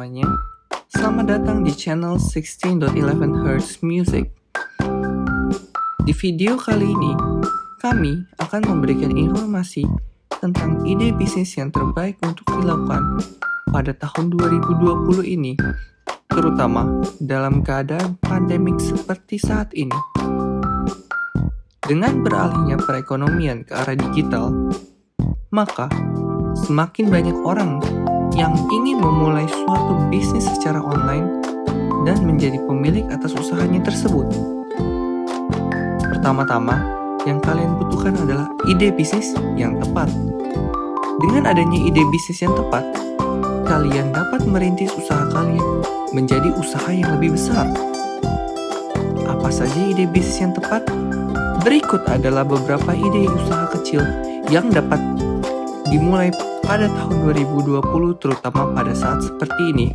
semuanya. Selamat datang di channel 16.11Hz Music. Di video kali ini, kami akan memberikan informasi tentang ide bisnis yang terbaik untuk dilakukan pada tahun 2020 ini, terutama dalam keadaan pandemik seperti saat ini. Dengan beralihnya perekonomian ke arah digital, maka semakin banyak orang yang ingin memulai suatu bisnis secara online dan menjadi pemilik atas usahanya tersebut. Pertama-tama, yang kalian butuhkan adalah ide bisnis yang tepat. Dengan adanya ide bisnis yang tepat, kalian dapat merintis usaha kalian menjadi usaha yang lebih besar. Apa saja ide bisnis yang tepat? Berikut adalah beberapa ide usaha kecil yang dapat dimulai pada tahun 2020, terutama pada saat seperti ini.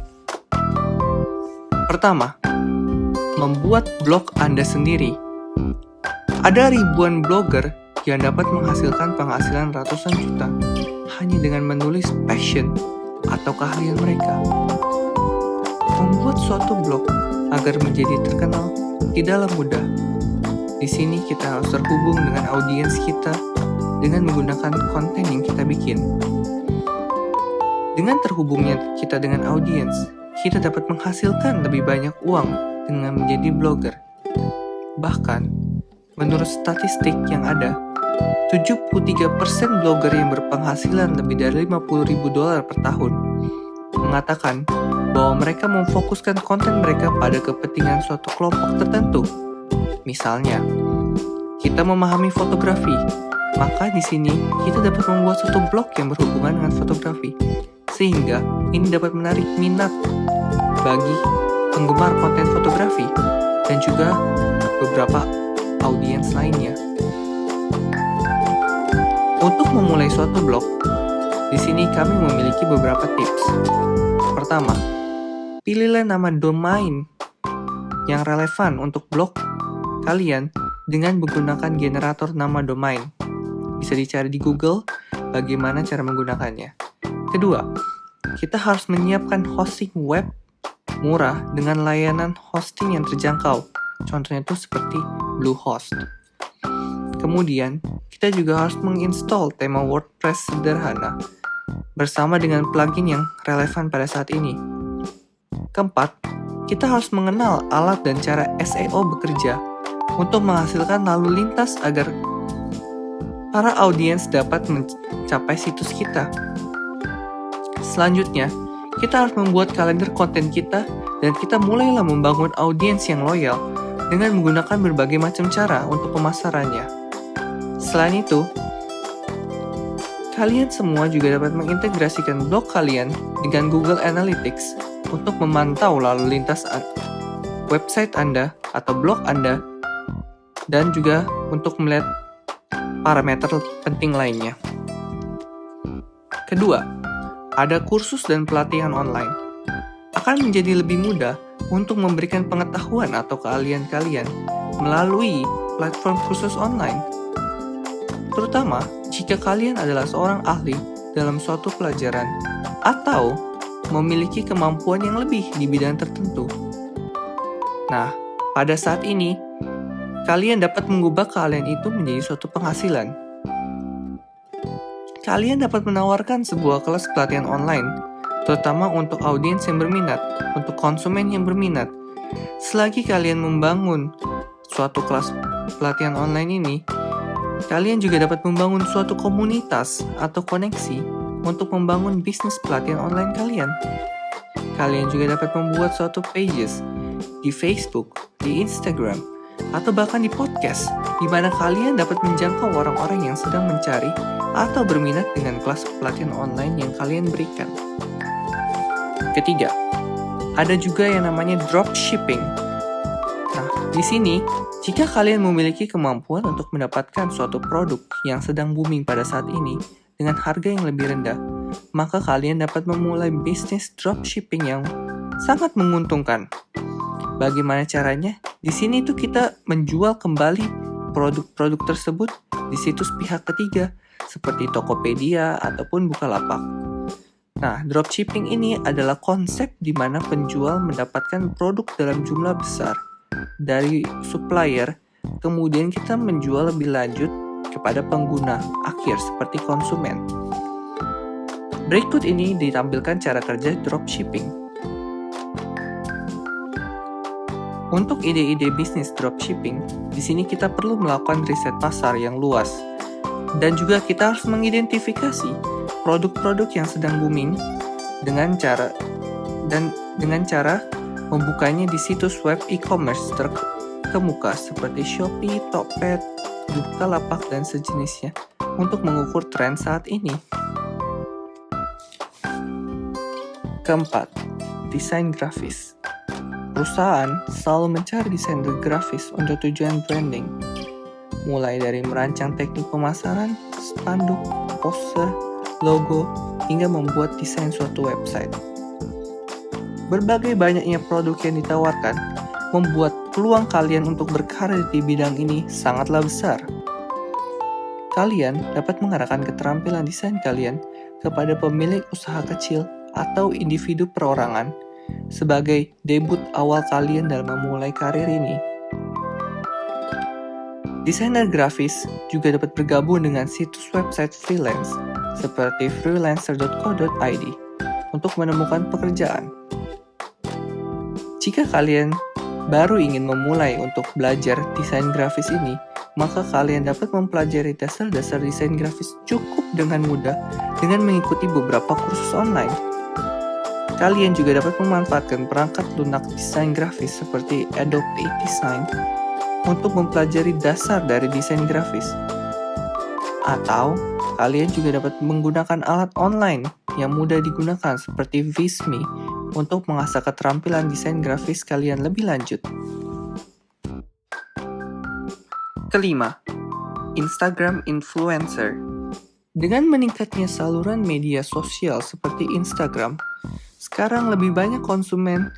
Pertama, membuat blog Anda sendiri. Ada ribuan blogger yang dapat menghasilkan penghasilan ratusan juta hanya dengan menulis passion atau keahlian mereka. Membuat suatu blog agar menjadi terkenal tidaklah mudah. Di sini kita harus terhubung dengan audiens kita dengan menggunakan konten yang kita bikin. Dengan terhubungnya kita dengan audiens, kita dapat menghasilkan lebih banyak uang dengan menjadi blogger. Bahkan, menurut statistik yang ada, 73% blogger yang berpenghasilan lebih dari $50.000 per tahun mengatakan bahwa mereka memfokuskan konten mereka pada kepentingan suatu kelompok tertentu. Misalnya, kita memahami fotografi, maka di sini kita dapat membuat suatu blog yang berhubungan dengan fotografi, sehingga ini dapat menarik minat bagi penggemar konten fotografi dan juga beberapa audiens lainnya. Untuk memulai suatu blog, di sini kami memiliki beberapa tips. Pertama, pilihlah nama domain yang relevan untuk blog kalian dengan menggunakan generator nama domain. Bisa dicari di Google bagaimana cara menggunakannya. Kedua, kita harus menyiapkan hosting web murah dengan layanan hosting yang terjangkau. Contohnya itu seperti Bluehost. Kemudian, kita juga harus menginstall tema WordPress sederhana bersama dengan plugin yang relevan pada saat ini. Keempat, kita harus mengenal alat dan cara SEO bekerja untuk menghasilkan lalu lintas agar para audiens dapat mencapai situs kita. Selanjutnya, kita harus membuat kalender konten kita dan kita mulailah membangun audiens yang loyal dengan menggunakan berbagai macam cara untuk pemasarannya. Selain itu, kalian semua juga dapat mengintegrasikan blog kalian dengan Google Analytics untuk memantau lalu lintas website Anda atau blog Anda dan juga untuk melihat parameter penting lainnya. Kedua, ada kursus dan pelatihan online. Akan menjadi lebih mudah untuk memberikan pengetahuan atau keahlian kalian melalui platform kursus online. Terutama jika kalian adalah seorang ahli dalam suatu pelajaran atau memiliki kemampuan yang lebih di bidang tertentu. Nah, pada saat ini, kalian dapat mengubah keahlian itu menjadi suatu penghasilan. Kalian dapat menawarkan sebuah kelas pelatihan online, terutama untuk audiens yang berminat, untuk konsumen yang berminat. Selagi kalian membangun suatu kelas pelatihan online ini, kalian juga dapat membangun suatu komunitas atau koneksi untuk membangun bisnis pelatihan online kalian. Kalian juga dapat membuat suatu pages di Facebook, di Instagram, atau bahkan di podcast, di mana kalian dapat menjangkau orang-orang yang sedang mencari atau berminat dengan kelas pelatihan online yang kalian berikan. Ketiga, ada juga yang namanya dropshipping. Nah, di sini, jika kalian memiliki kemampuan untuk mendapatkan suatu produk yang sedang booming pada saat ini dengan harga yang lebih rendah, maka kalian dapat memulai bisnis dropshipping yang sangat menguntungkan. Bagaimana caranya? Di sini tuh kita menjual kembali produk-produk tersebut di situs pihak ketiga seperti Tokopedia ataupun Bukalapak. Nah, dropshipping ini adalah konsep di mana penjual mendapatkan produk dalam jumlah besar dari supplier, kemudian kita menjual lebih lanjut kepada pengguna akhir seperti konsumen. Berikut ini ditampilkan cara kerja dropshipping. Untuk ide-ide bisnis dropshipping, di sini kita perlu melakukan riset pasar yang luas. Dan juga kita harus mengidentifikasi produk-produk yang sedang booming dengan cara membukanya di situs web e-commerce terkemuka seperti Shopee, Tokped, Bukalapak, dan sejenisnya untuk mengukur tren saat ini. Keempat, desain grafis. Perusahaan selalu mencari desain grafis untuk tujuan branding, mulai dari merancang teknik pemasaran, spanduk, poster, logo, hingga membuat desain suatu website. Berbagai banyaknya produk yang ditawarkan membuat peluang kalian untuk berkarir di bidang ini sangatlah besar. Kalian dapat mengarahkan keterampilan desain kalian kepada pemilik usaha kecil atau individu perorangan sebagai debut awal kalian dalam memulai karir ini. Desainer grafis juga dapat bergabung dengan situs website freelance seperti freelancer.co.id untuk menemukan pekerjaan. Jika kalian baru ingin memulai untuk belajar desain grafis ini, maka kalian dapat mempelajari dasar-dasar desain grafis cukup dengan mudah dengan mengikuti beberapa kursus online. Kalian juga dapat memanfaatkan perangkat lunak desain grafis seperti Adobe InDesign untuk mempelajari dasar dari desain grafis. Atau, kalian juga dapat menggunakan alat online yang mudah digunakan seperti Visme untuk mengasah keterampilan desain grafis kalian lebih lanjut. Kelima, Instagram influencer. Dengan meningkatnya saluran media sosial seperti Instagram, sekarang lebih banyak konsumen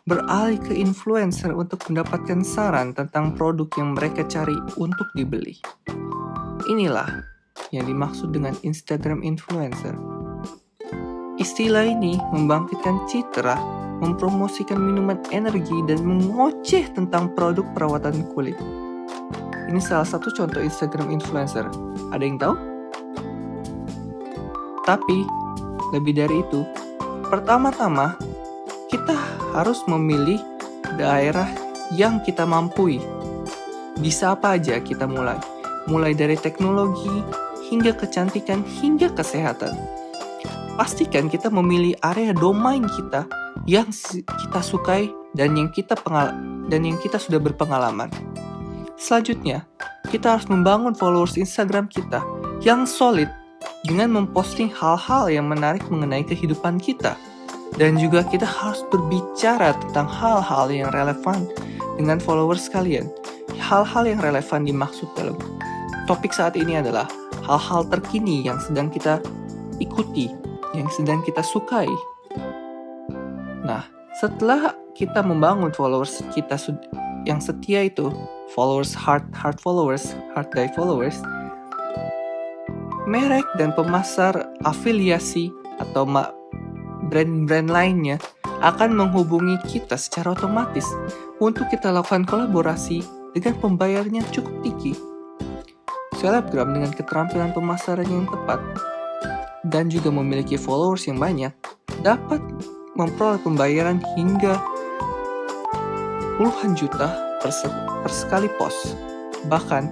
beralih ke influencer untuk mendapatkan saran tentang produk yang mereka cari untuk dibeli. Inilah yang dimaksud dengan Instagram influencer. Istilah ini membangkitkan citra, mempromosikan minuman energi, dan mengoceh tentang produk perawatan kulit. Ini salah satu contoh Instagram influencer. Ada yang tahu? Tapi, lebih dari itu, pertama-tama, kita harus memilih daerah yang kita mampu. Bisa apa aja kita mulai. Mulai dari teknologi, hingga kecantikan, hingga kesehatan. Pastikan kita memilih area domain kita yang kita sukai dan yang kita sudah berpengalaman. Selanjutnya, kita harus membangun followers Instagram kita yang solid dengan memposting hal-hal yang menarik mengenai kehidupan kita. Dan juga kita harus berbicara tentang hal-hal yang relevan dengan followers kalian. Hal-hal yang relevan dimaksud dalam topik saat ini adalah hal-hal terkini yang sedang kita ikuti, yang sedang kita sukai. Nah, setelah kita membangun followers kita yang setia itu, followers heart followers, heart die followers, merek dan pemasar afiliasi atau brand-brand lainnya akan menghubungi kita secara otomatis untuk kita lakukan kolaborasi dengan pembayarannya cukup tinggi. Selebgram dengan keterampilan pemasaran yang tepat dan juga memiliki followers yang banyak dapat memperoleh pembayaran hingga puluhan juta per sekali post. Bahkan,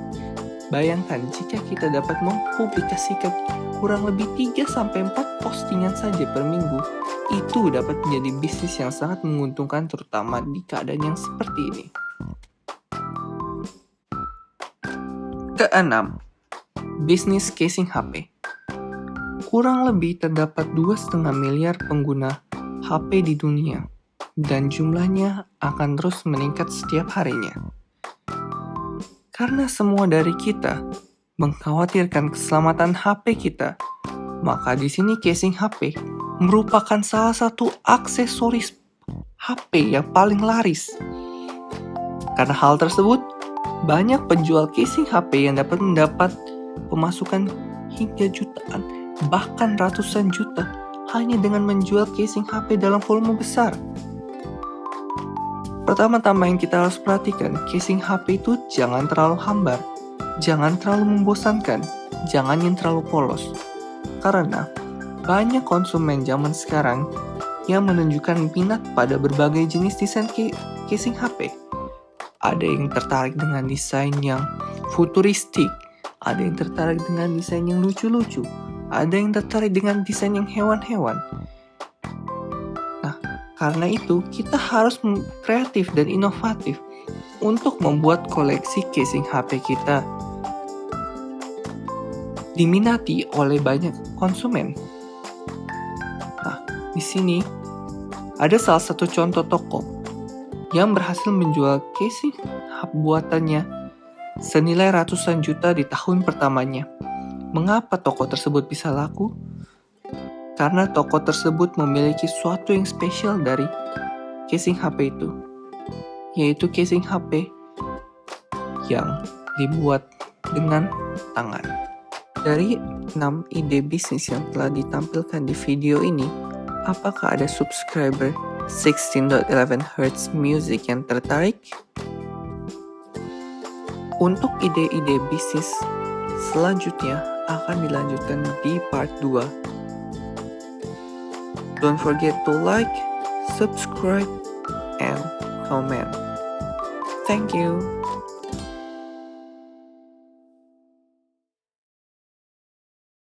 bayangkan jika kita dapat mempublikasikan kurang lebih 3-4 postingan saja per minggu, itu dapat menjadi bisnis yang sangat menguntungkan terutama di keadaan yang seperti ini. Keenam, bisnis casing HP. Kurang lebih terdapat 2,5 miliar pengguna HP di dunia, dan jumlahnya akan terus meningkat setiap harinya. Karena semua dari kita mengkhawatirkan keselamatan HP kita, maka di sini casing HP merupakan salah satu aksesoris HP yang paling laris. Karena hal tersebut, banyak penjual casing HP yang dapat mendapat pemasukan hingga jutaan, bahkan ratusan juta hanya dengan menjual casing HP dalam volume besar. Pertama-tama yang kita harus perhatikan, casing HP itu jangan terlalu hambar, jangan terlalu membosankan, jangan yang terlalu polos. Karena banyak konsumen zaman sekarang yang menunjukkan minat pada berbagai jenis desain casing HP. Ada yang tertarik dengan desain yang futuristik, ada yang tertarik dengan desain yang lucu-lucu, ada yang tertarik dengan desain yang hewan-hewan. Nah, karena itu kita harus kreatif dan inovatif untuk membuat koleksi casing HP kita diminati oleh banyak konsumen. Nah, di sini ada salah satu contoh toko yang berhasil menjual casing buatannya senilai ratusan juta di tahun pertamanya. Mengapa toko tersebut bisa laku? Karena toko tersebut memiliki sesuatu yang spesial dari casing HP itu, yaitu casing HP yang dibuat dengan tangan. Dari 6 ide bisnis yang telah ditampilkan di video ini, apakah ada subscriber 16.11 Hz Music yang tertarik? Untuk ide-ide bisnis selanjutnya akan dilanjutkan di part 2. Don't forget to like, subscribe, and comment. Thank you.